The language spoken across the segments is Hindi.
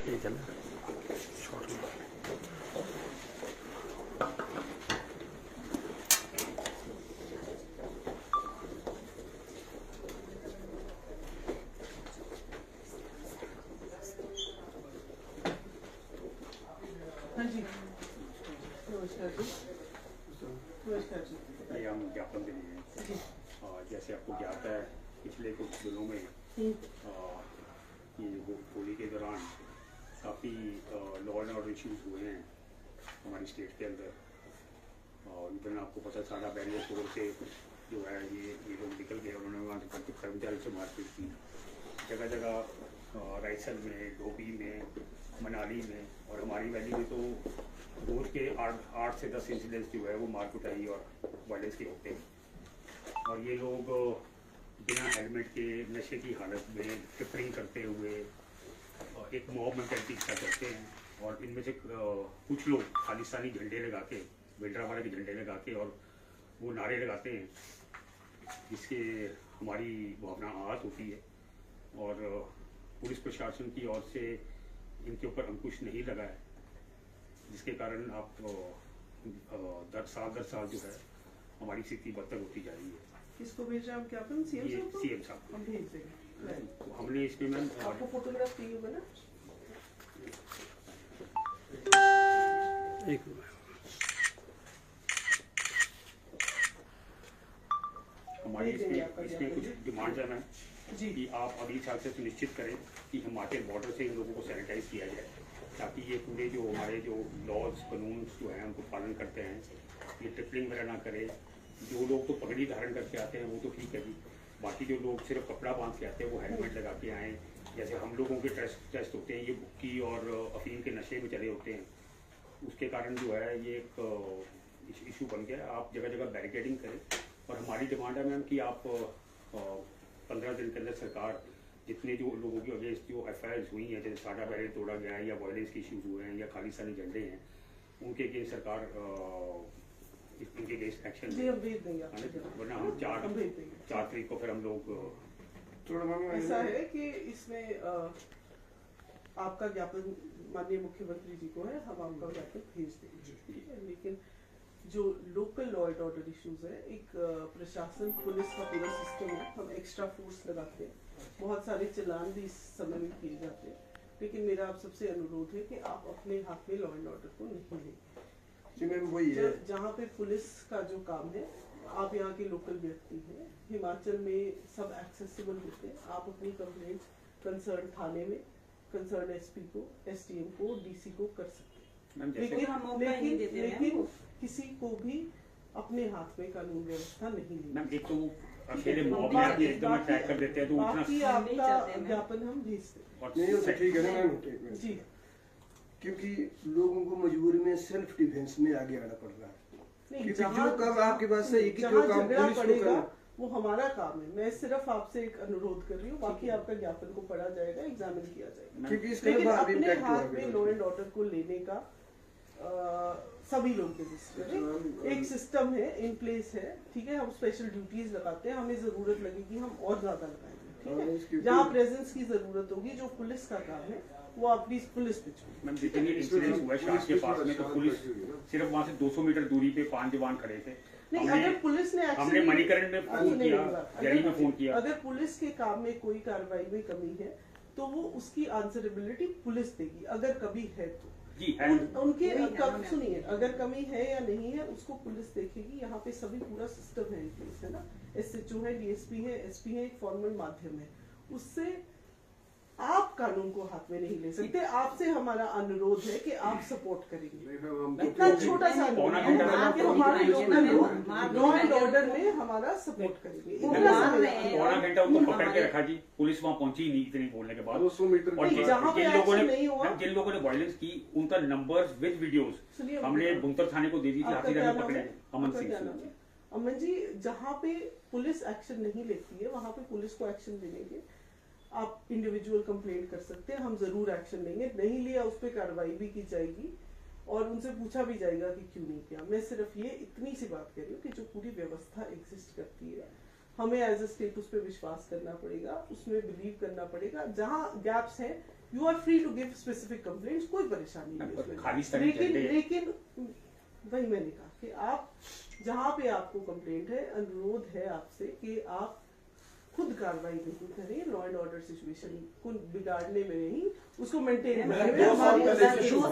ठीक है ना, शॉर्ट में। हाँ जी, नमस्कार जी। नमस्कार जी। ये हम ज्ञापन दे रहे हैं। जैसे आपको ज्ञात है, पिछले कुछ दिनों में ये होली के दौरान काफ़ी लॉ एंड ऑर्डर इश्यूज हुए हैं हमारी स्टेट के अंदर। और इवन आपको पता सारा बैरियर तोड़ से जो है ये लोग निकल गए, उन्होंने वहाँ से कर्मचारी से मारपीट की। जगह जगह रायसन में, धोबी में, मनाली में और हमारी वैली में तो रोज के 8 से 10 इंसिडेंट्स जो है वो मार कुटाई और वायलेंस के होते हैं। और ये लोग बिना हेलमेट के नशे की हालत में ट्रिपलिंग करते हुए एक मॉब मेंटालिटी का करते हैं। और इनमें से कुछ लोग खालिस्तानी झंडे लगा के, भिंडरावाला के झंडे लगा के और वो नारे लगाते हैं, जिससे हमारी भावना आहत होती है। और पुलिस प्रशासन की ओर से इनके ऊपर अंकुश नहीं लगा है, जिसके कारण आप 10 साल जो है हमारी स्थिति बदतर होती जा रही है। किसको भेज रहे हैं आप ज्ञापन? सीएम साहब हम भेज देंगे। तो हमने इसमें मैम आपको फोटोग्राफ चाहिए होगा ना? एक हमारी इसमें कुछ डिमांड है मैम जी कि आप अगली साल से सुनिश्चित करें कि हिमाचल बॉर्डर से इन लोगों को सैनिटाइज किया जाए, ताकि ये पूरे जो हमारे जो लॉज कानून जो हैं उनको पालन करते हैं, ये ट्रिपलिंग वगैरह ना करे। जो लोग तो पगड़ी धारण करके आते हैं वो तो ठीक है जी, बाकी जो लोग सिर्फ कपड़ा बांध के आते हैं वो हेलमेट लगा के आएँ। जैसे हम लोगों के टेस्ट होते हैं, ये भुक्की और अफीम के नशे में चले होते हैं, उसके कारण जो है ये एक इशू बन गया। आप जगह जगह बैरिकेडिंग करें। और हमारी डिमांड है मैम कि आप 15 दिन के अंदर सरकार जितने जो लोगों के अगेंस्ट जो FIRs हुई हैं, जैसे साडा बैरियर तोड़ा गया है या वायलेंस के इश्यूज हुए हैं या खालिस्तानी झंडे हैं, उनके अगेंस्ट सरकार इनके अगेंस्ट एक्शन जी हम भेज देंगे। वरना हम 4 तारीख को फिर हम लोग ऐसा है कि इसमें आपका ज्ञापन माननीय मुख्यमंत्री जी को है, हम आपका ज्ञापन भेज देंगे, ठीक है। लेकिन जो local law and order issues है, एक प्रशासन पुलिस का पूरा सिस्टम है, हम एक्स्ट्रा फोर्स लगाते हैं, बहुत सारे चलान भी इस समय में किए जाते हैं। लेकिन मेरा आप सबसे अनुरोध है कि आप अपने हाथ में लॉ एंड ऑर्डर को नहीं लें। वही है जहाँ पे पुलिस का जो काम है, आप यहाँ के लोकल व्यक्ति हैं, हिमाचल में सब एक्सेसिबल होते हैं। आप अपनी कंप्लेंट कंसर्न थाने में, कंसर्न SP को, STM को, DC को कर सकते हैं। लेकिन किसी को भी अपने हाथ में कानून व्यवस्था नहीं लेनी। एक तो अकेले मॉब में आके एकदम अटैक कर देते हैं, तो बाकी आपका ज्ञापन हम भेजते हैं। नहीं हो ठीक है ना मैम जी, क्योंकि लोगों को मजबूरी में सेल्फ डिफेंस में आगे आना पड़ रहा है। नहीं, जो काम आपके पास है, जो काम पुलिस को पड़ेगा करना, वो हमारा काम है। मैं सिर्फ आपसे एक अनुरोध कर रही हूँ, बाकी आपका ज्ञापन को पढ़ा जाएगा, एग्जामिन किया जाएगा। क्योंकि इसका लेकिन बाहर भी अपने इम्पैक्ट हाथ में लॉ होगा। एंड ऑर्डर को लेने का सभी लोग रजिस्टर है, एक सिस्टम है, इन प्लेस है, ठीक है। हम स्पेशल ड्यूटीज लगाते हैं, हमें जरूरत लगेगी हम और ज्यादा लगाएंगे, ठीक है। जहाँ प्रेजेंस की जरूरत होगी, जो पुलिस का काम है वो आप प्लीज पुलिस पे छोड़िए। मैम जितनी इंसिडेंट हुआ शाह के पास में, तो पुलिस सिर्फ वहाँ से 200 मीटर दूरी पे 5 जवान खड़े थे। नहीं, अगर पुलिस ने हमने मणिकरण में फोन किया, दिल्ली में फोन किया। अगर पुलिस के काम में कोई कार्रवाई में कमी है तो वो उसकी आंसरेबिलिटी पुलिस देगी, अगर कभी है तो जी उनके सुनिए, अगर कमी है या नहीं है उसको पुलिस देखेगी। यहाँ पे सभी पूरा सिस्टम है, पुलिस है ना, SHO है, DSP है, SP है, एक फॉर्मल माध्यम है, उससे आप कानून को हाथ में नहीं ले सकते। आपसे हमारा अनुरोध है कि आप सपोर्ट करेंगे। इतना छोटा सा हमारे लॉ एंड ऑर्डर में हमारा सपोर्ट करेंगे। पौना घंटा उनको पकड़ के रखा जी, पुलिस वहाँ पहुंची नहीं इतनी बोलने के बाद। 200 मीटर और जिन लोगों ने वायलेंस की उनका नंबर्स विद वीडियोस हमने बुंतर थाने को दे दी थी। हाथीदह में पकड़े अमन सिंह। अमन जी, जहाँ पे पुलिस एक्शन नहीं लेती है वहाँ पे पुलिस को एक्शन देने के आप इंडिविजुअल कंप्लेंट कर सकते हैं, हम जरूर एक्शन लेंगे। नहीं लिया उस पर कार्रवाई भी की जाएगी और उनसे पूछा भी जाएगा कि क्यों नहीं किया। मैं सिर्फ ये इतनी सी बात कर रही हूँ कि जो पूरी व्यवस्था एग्जिस्ट करती है, हमें एज ए स्टेट उस पर विश्वास करना पड़ेगा, उसमें बिलीव करना पड़ेगा। जहाँ गैप्स हैं you are free to give specific complaints, कोई परेशानी नहीं है इसमें। खालिस्तानी झंडे लेकिन वही मैंने कहा कि आप जहाँ पे आपको कंप्लेंट है, अनुरोध है आपसे कि आप खुद कार्रवाई नहीं करें, लॉ एंड ऑर्डर सिचुएशन को बिगाड़ने में नहीं, उसको मेंटेन करने में। 2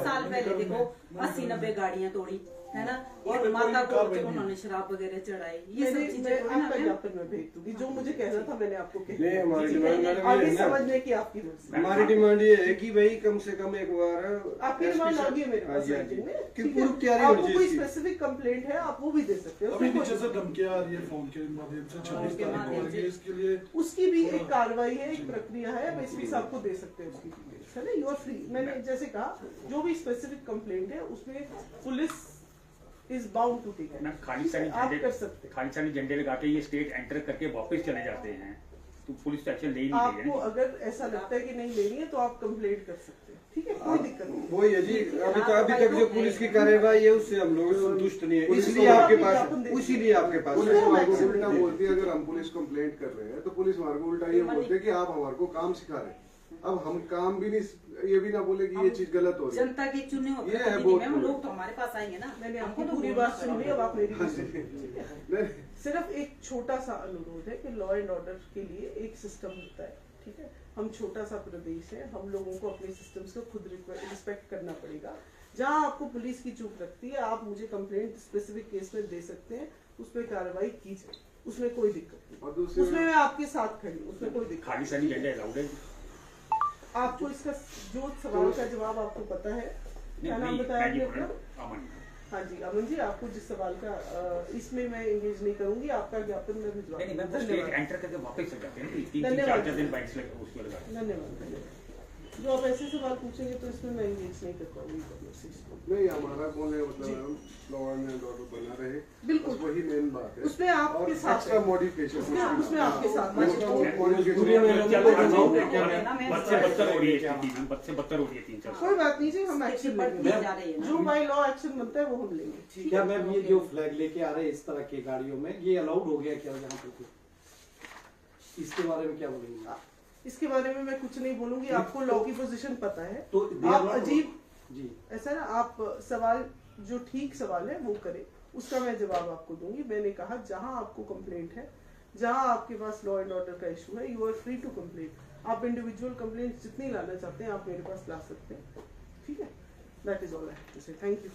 साल पहले देखो 80-90 गाड़ियां तोड़ी है ना, और माता को उन्होंने शराब वगैरह चढ़ाई, ये सब चीजें आपका ज्ञापन मैं भेज दूंगी, जो मुझे कहना था मैंने आपको कह नहीं, हमारी दिया। डिमांड मैडम आगे ये है ना, समझने की आपकी मर्जी। हमारी डिमांड ये है कि भाई कम से कम एक बार आपकी डिमांड आ गई है मेरे हाँ पास जी, हाँ राइटिंग जी। में, कि ठीक है? पूर्व तैयारी आपको होनी कोई चाहिए। स्पेसिफिक कंप्लेंट है आप वो भी दे सकते हो, अभी उसमें नीचे से कोई- धमकियां आ रही है फोन के माध्यम से 26 के तारीख को माध्यम से। इसके लिए उसकी भी एक कार्रवाई है, एक प्रक्रिया है, आप एसपी साहब को दे सकते हैं उसकी डिटेल्स, है ना, यू आर फ्री। मैंने जैसे कहा जो भी स्पेसिफिक कंप्लेंट है उसमें police is bound to take ना खालिस्तानी आप झंडे कर सकते हैं। खालिस्तानी झंडे लगा के ये स्टेट एंटर करके वापस चले जाते हैं तो पुलिस तो एक्शन ले ही नहीं रही आपको है। अगर ऐसा लगता है कि नहीं लेनी है तो आप कंप्लेंट कर सकते हैं, ठीक है, कोई दिक्कत नहीं। वही है जी, अभी तक जो पुलिस की कार्यवाही है उससे हम लोग संतुष्ट नहीं है, इसलिए आपके पास, इसीलिए आपके पास पुलिस हमारे को Maximum उल्टा बोलती है। अगर हम पुलिस कंप्लेंट कर रहे हैं तो पुलिस हमारे को उल्टा ये बोलते हैं कि आप हमारे को काम सिखा रहे हैं। अब हम काम भी नहीं, ये भी ना बोले कि ये चीज गलत हो रही है। जनता के चुने हुए ये है प्रतिनिधि बहुत मैम, बुरा। लोग तो हमारे पास आएंगे ना, मैंने हमको आपकी तो पूरी बोलना बात सुन ली, अब आप मेरी भी सुनिए, ठीक है? नहीं, सिर्फ एक छोटा सा अनुरोध है कि लॉ एंड ऑर्डर के लिए एक सिस्टम होता है, ठीक है? हम छोटा सा प्रदेश है, हम लोगों को अपने सिस्टम्स को खुद रिस्पेक्ट करना पड़ेगा। जहां आपको पुलिस की चूक लगती है आप मुझे कंप्लेंट स्पेसिफिक केस में दे सकते हैं, उस पर कार्रवाई की जाए, उसमें कोई दिक्कत नहीं, और दूसरी उसमें मैं आपके साथ खड़ी हूँ, उसमें कोई दिक्कत खालिस्तानी झंडे अलाउड है? नहीं। आपको इसका जो सवाल का जवाब आपको पता है, क्या नाम नहीं, बताया मैं ये आपने बोल रहा अपना? हूँ, अमन। हाँ जी अमन जी, आपको जिस सवाल का इसमें मैं एंगेज नहीं करूंगी, आपका ज्ञापन मैं भिजवा नहीं, दूंगी। मैं स्टेट धन्यवाद एंटर करके वापस चले जाते हैं ना, 3-3 धन्यवाद। 4-4 दिन बैंक्स लगे उसमें लगा। धन्यवाद धन्यवाद। जो आप ऐसे सवाल पूछेंगे तो इसमें मैं एंगेज नहीं कर पाऊंगी कन्वर्सेशन। नहीं, हमारा बोलने का मतलब लॉ एंड ऑर्डर बना रहे, बिल्कुल। बस वही मेन बात है। उसमें आपके और साथ एक्स्ट्रा है। मॉडिफिकेशन उसमें आपके साथ है। बद से बदतर हो रही है स्थिति मैम, बद से बदतर हो रही है 3-4 कोई बात नहीं जी, हम एक्शन बढ़ती लेंगे, जा रही है ना। जो बाय लॉ एक्शन बनता है वो हम लेंगे, ठीक क्या है? मैम ये जो फ्लैग लेके आ रहे हैं इस तरह की गाड़ियों में, ये अलाउड हो गया क्या यहाँ पे? इसके बारे में क्या बोलेंगे? इसके बारे में मैं कुछ नहीं बोलूंगी, आपको लॉ की पोजीशन पता है, तो आप अजीब जी ऐसा ना, आप सवाल जो ठीक सवाल है वो करें, उसका मैं जवाब आपको दूंगी। मैंने कहा जहां आपको कंप्लेंट है, जहां आपके पास लॉ एंड ऑर्डर का इशू है, you are free to complaint. आप इंडिविजुअल कंप्लेंट जितनी लाना चाहते हैं आप मेरे पास ला सकते हैं, ठीक है? That is all I have to say, thank you.